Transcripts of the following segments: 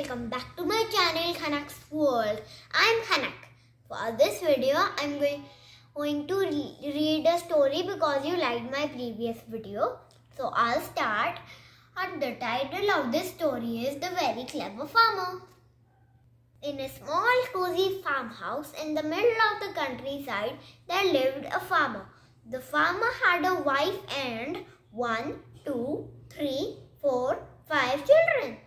welcome back to my channel Khanak's World. I'm Khanak. For this video, I'm going to read a story because you liked my previous video. So I'll start. And the title of this story is The Very Clever Farmer. In a small cozy farmhouse in the middle of the countryside, there lived a farmer. The farmer had a wife and 1, 2, 3, 4, 5 children.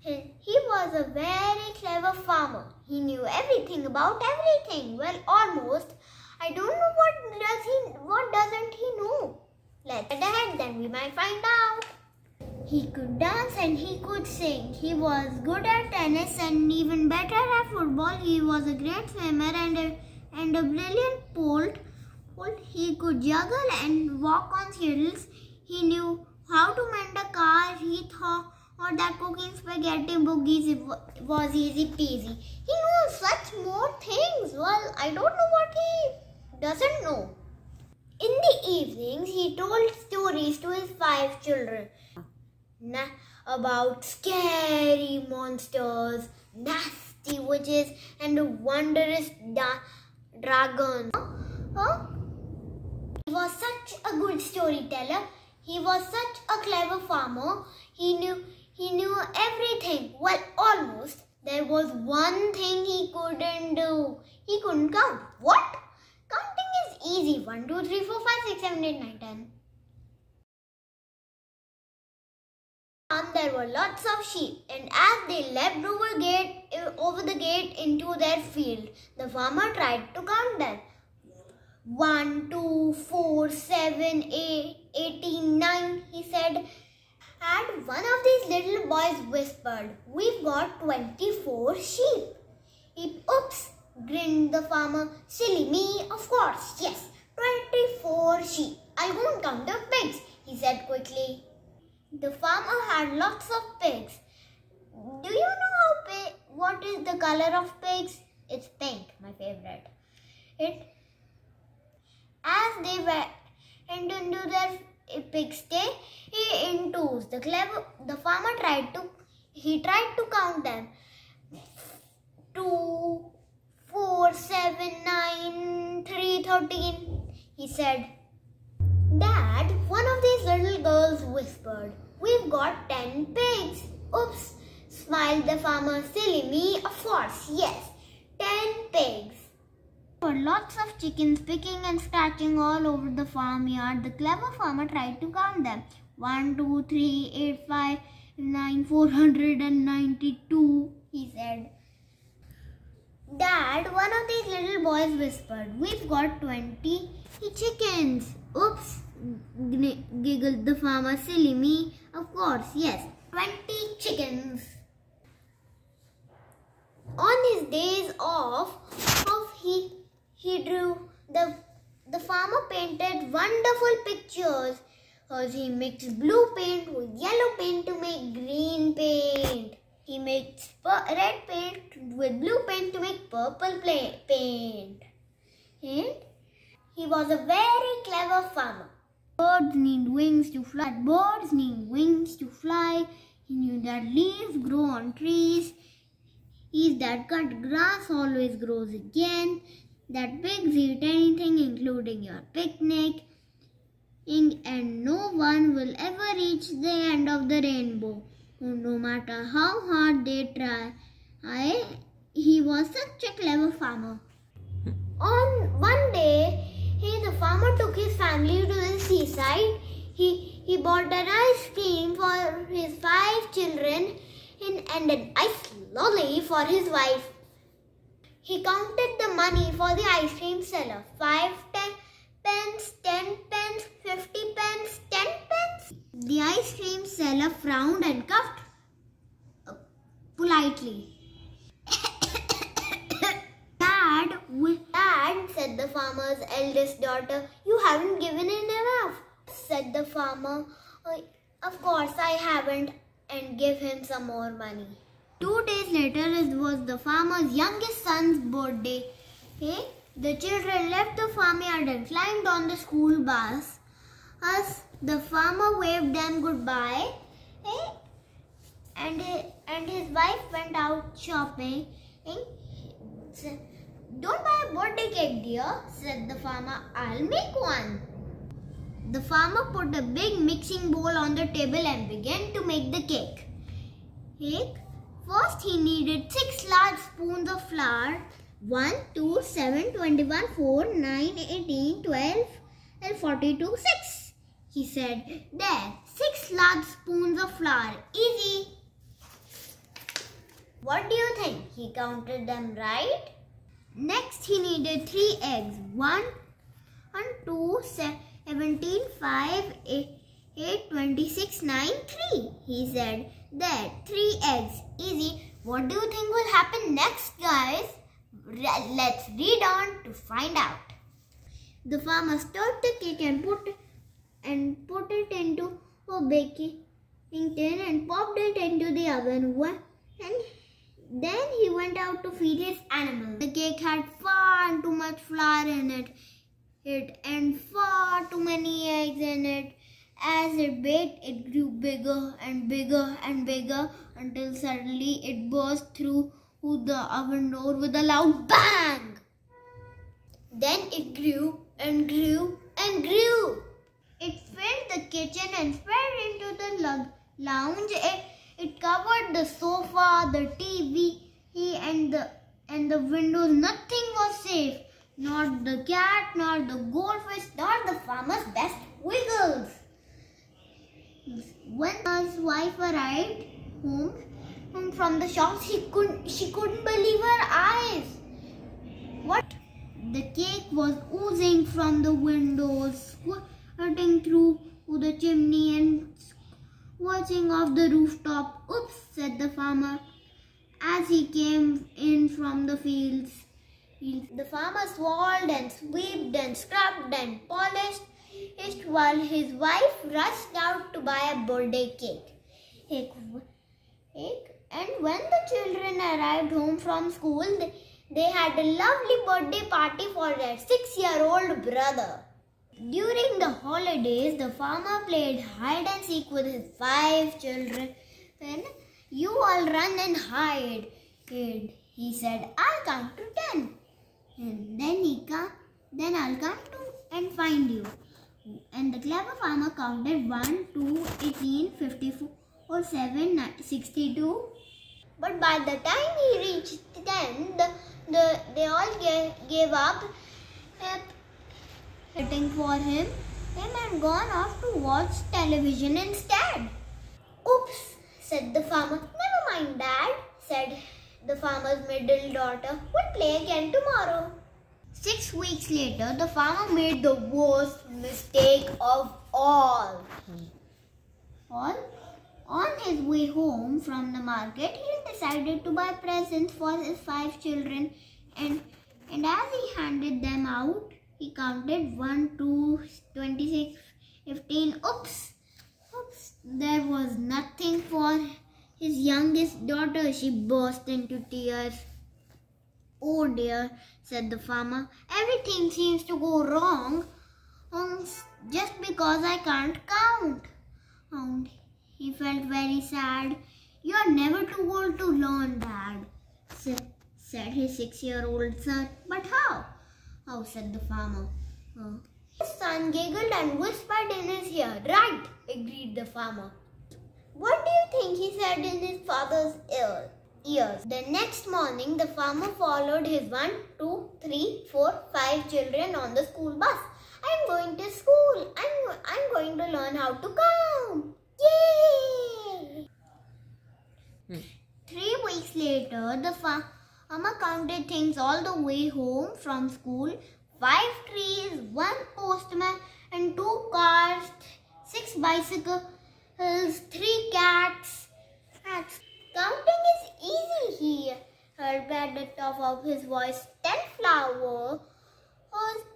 He was a very clever farmer. He knew everything about everything. Well, almost. I don't know what doesn't he know. Let's get ahead, then we might find out. He could dance and he could sing. He was good at tennis and even better at football. He was a great swimmer and a brilliant poet. He could juggle and walk on hills. He knew how to mend a car. He thought that cooking spaghetti boogies was easy peasy. He knew such more things. Well, I don't know what he doesn't know. In the evenings, he told stories to his 5 children about scary monsters, nasty witches, and wondrous dragons. He was such a good storyteller. He was such a clever farmer. He knew everything. Well, almost. There was one thing he couldn't do. He couldn't count. What? Counting is easy. 1, 2, 3, 4, 5, 6, 7, 8, 9, 10. And there were lots of sheep, and as they leapt over the gate into their field, the farmer tried to count them. 1, 2, 4, 7, 8, 18, 9, he said. And one of these little boys whispered, "We've got 24 sheep. Oops, grinned the farmer. Silly me, of course, yes, 24 sheep. I'll go and count the pigs," he said quickly. The farmer had lots of pigs. Do you know what is the color of pigs? It's pink, my favorite. As they went into their pigsty in twos, the farmer tried to count them. 2, 4, 7, 9, 3, 13. He said, "Dad," one of these little girls whispered, "we've got 10 pigs." "Oops," smiled the farmer. Silly me, of course, yes, 10 pigs. There were lots of chickens picking and scratching all over the farmyard. The clever farmer tried to count them. 1, 2, 3, 8, 5, 9, 492, he said. "Dad," one of these little boys whispered, "we've got 20 chickens." "Oops," giggled the farmer. Silly me, of course, yes, 20 chickens. On his days off, he drew. The farmer painted wonderful pictures. He mixed blue paint with yellow paint to make green paint. He mixed red paint with blue paint to make purple paint. And he was a very clever farmer. Birds need wings to fly. Birds need wings to fly. He knew that leaves grow on trees. That cut grass always grows again. That pigs eat anything, including your picnic. And no one will ever reach the end of the rainbow, no matter how hard they try. He was such a clever farmer. On one day, the farmer took his family to the seaside. He bought an ice cream for his 5 children and an ice lolly for his wife. He counted the money for the ice cream seller. 5 pence, 10 pence, 50 pence, 10 pence. The ice cream seller frowned and coughed politely. Dad, said the farmer's eldest daughter, "you haven't given in enough," said the farmer. "Of course I haven't," and give him some more money. 2 days later, it was the farmer's youngest son's birthday. The children left the farmyard and climbed on the school bus. As the farmer waved them goodbye, and and his wife went out shopping. Don't buy a birthday cake, dear, said the farmer. I'll make one. The farmer put a big mixing bowl on the table and began to make the cake. First, he needed 6 large spoons of flour. 1, 2, 7, 21, 4, 9, 18, 12, and 42, 6. He said, there, 6 large spoons of flour. Easy. What do you think? He counted them right. Next, he needed 3 eggs. 1, 2, 17, 5, 8, 26, 9, 3. He said, there, 3 eggs. Easy. What do you think will happen next, guys? Let's read on to find out. The farmer stirred the cake and put it into a baking tin and popped it into the oven. And then he went out to feed his animals. The cake had far too much flour in it and far too many eggs in it. As it baked, it grew bigger and bigger and bigger until suddenly it burst through the oven door with a loud bang. Then it grew and grew and grew. It filled the kitchen and spread into the lounge. It covered the sofa, the TV, and the windows. Nothing was safe. Not the cat, not the goldfish, not the farmer's best Wiggles. When his wife arrived home from the shop, she couldn't believe her eyes. What? The cake was oozing from the windows, squirting through the chimney and watching off the rooftop. Oops, said the farmer as he came in from the fields. The farmer swallowed and swept and scrubbed and polished while his wife rushed out to buy a birthday cake. And when the children arrived home from school, they had a lovely birthday party for their 6-year-old brother. During the holidays, the farmer played hide and seek with his 5 children. Then, you all run and hide, he said. I'll count to 10. And then I'll come to and find you. And the clever farmer counted 1, 2, 18, 54, 7, 62. But by the time he reached 10, they all gave up waiting for him and gone off to watch television instead. Oops, said the farmer. Never mind, Dad, said the farmer's middle daughter. We'll play again tomorrow. 6 weeks later, the farmer made the worst mistake of all. On his way home from the market, he decided to buy presents for his 5 children, and as he handed them out, he counted 1, 2, 26, 15. Oops! There was nothing for his youngest daughter. She burst into tears. Oh dear, said the farmer. Everything seems to go wrong just because I can't count. He felt very sad. You are never too old to learn, Dad, said his 6-year-old son. But how? How, said the farmer. His son giggled and whispered in his ear. Right, agreed the farmer. What do you think he said in his father's ears? The next morning, the farmer followed his 1, 2, 3, 4, 5 children on the school bus. I'm going to school. I'm going to learn how to count. Yay! 3 weeks later, the farmer counted things all the way home from school. 5 trees, 1 postman and 2 cars, 6 bicycles, 3 cats. Counting is easy, he heard at the top of his voice. 10 flowers,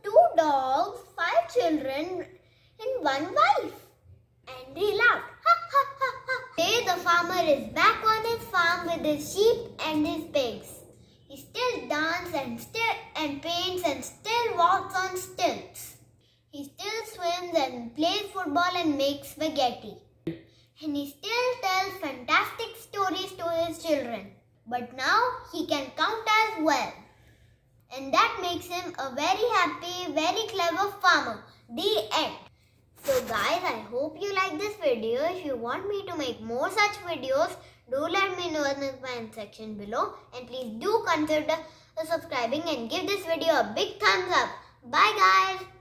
2 dogs, 5 children and 1 wife. And he laughed. Ha ha ha ha. Today the farmer is back on his farm with his sheep and his pigs. He still dances and paints and still walks on stilts. He still swims and plays football and makes spaghetti. and he still tells fantastic stories to his children. But now he can count as well. And that makes him a very happy, very clever farmer. The end. So guys, I hope you like this video. If you want me to make more such videos, do let me know in the comment section below. And please do consider subscribing and give this video a big thumbs up. Bye guys.